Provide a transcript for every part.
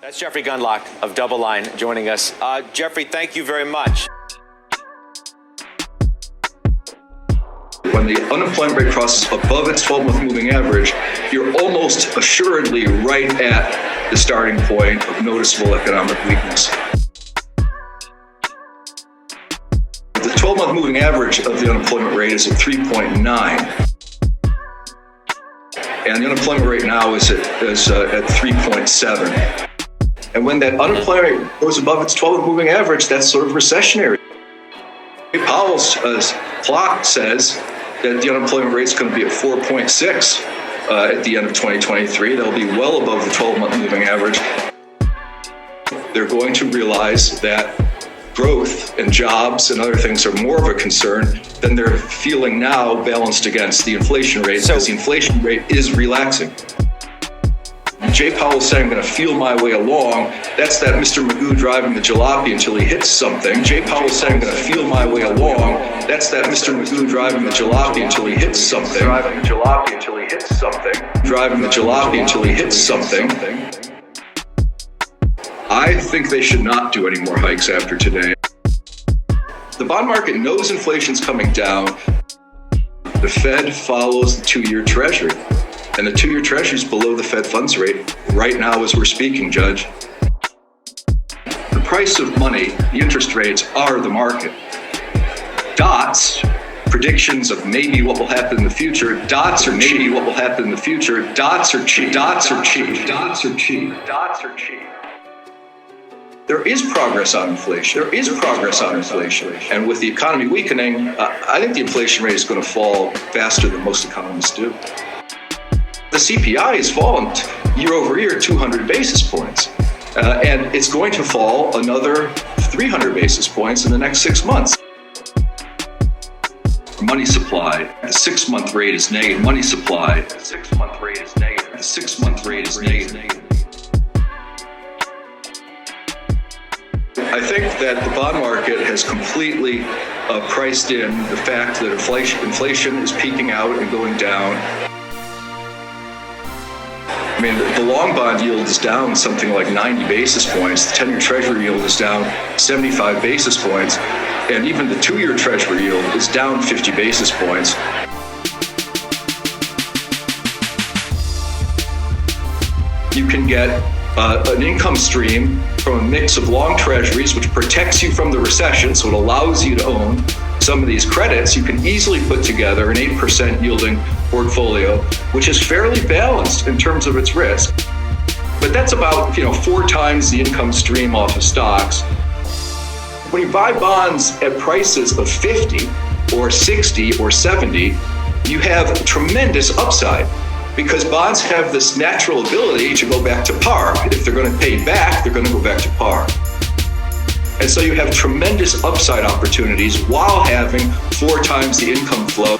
That's Jeffrey Gundlach of Double Line joining us. Jeffrey, thank you very much. When the unemployment rate crosses above its 12-month moving average, you're almost assuredly right at the starting point of noticeable economic weakness. The 12-month moving average of the unemployment rate is at 3.9. And the unemployment rate now is at 3.7. And when that unemployment rate goes above its 12-month moving average, that's sort of recessionary. Powell's clock says that the unemployment rate is going to be at 4.6 at the end of 2023. That'll be well above the 12-month moving average. They're going to realize that growth and jobs and other things are more of a concern than they're feeling now, balanced against the inflation rate, because the inflation rate is relaxing. Jay Powell saying, I'm going to feel my way along. That's that Mr. Magoo driving the jalopy until he hits something. Jay Powell saying, I'm going to feel my way along. That's that Mr. Magoo driving the jalopy until he hits something. Driving the jalopy until he hits something. Driving the jalopy until he hits something. I think they should not do any more hikes after today. The bond market knows inflation's coming down. The Fed follows the 2-year Treasury. And the 2-year Treasury is below the Fed funds rate right now as we're speaking, Judge. The price of money, the interest rates, are the market. Dots, predictions of maybe what will happen in the future, dots are maybe what will happen in the future, dots are cheap, dots are cheap, dots are cheap, dots are cheap. There is progress on inflation. There is progress on inflation. And with the economy weakening, I think the inflation rate is going to fall faster than most economists do. The CPI has fallen year over year 200 basis points, and it's going to fall another 300 basis points in the next 6 months. Money supply, the 6-month rate is negative. Money supply, the 6-month rate is negative. The 6-month rate is negative. I think that the bond market has completely priced in the fact that inflation is peaking out and going down. I mean, the long bond yield is down something like 90 basis points. The 10-year Treasury yield is down 75 basis points. And even the 2-year Treasury yield is down 50 basis points. You can get an income stream from a mix of long Treasuries, which protects you from the recession, so it allows you to own some of these credits. You can easily put together an 8% yielding portfolio, which is fairly balanced in terms of its risk. But that's about 4 times the income stream off of stocks. When you buy bonds at prices of 50 or 60 or 70, you have tremendous upside, because bonds have this natural ability to go back to par. If they're going to pay back, they're going to go back to par. And so you have tremendous upside opportunities while having 4 times the income flow.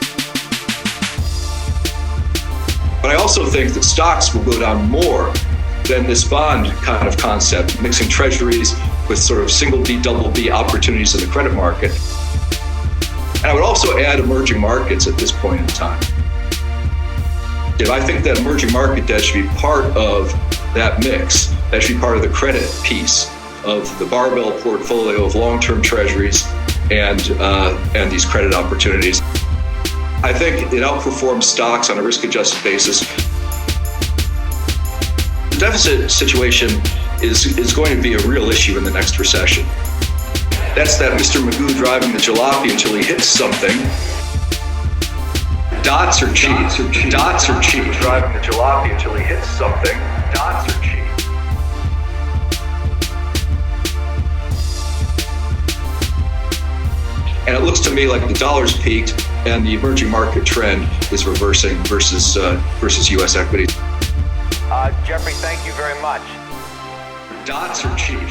But I also think that stocks will go down more than this bond kind of concept, mixing treasuries with sort of single B, double B opportunities in the credit market. And I would also add emerging markets at this point in time. I think that emerging market debt should be part of that mix. That should be part of the credit piece of the barbell portfolio of long-term treasuries and these credit opportunities. I think it outperforms stocks on a risk-adjusted basis. The deficit situation is going to be a real issue in the next recession. That's that Mr. Magoo driving the jalopy until he hits something. Dots are cheap. Dots are cheap. Driving the jalopy until he hits something. Dots are cheap. And it looks to me like the dollar's peaked and the emerging market trend is reversing versus U.S. equities. Jeffrey, thank you very much. Dots are cheap.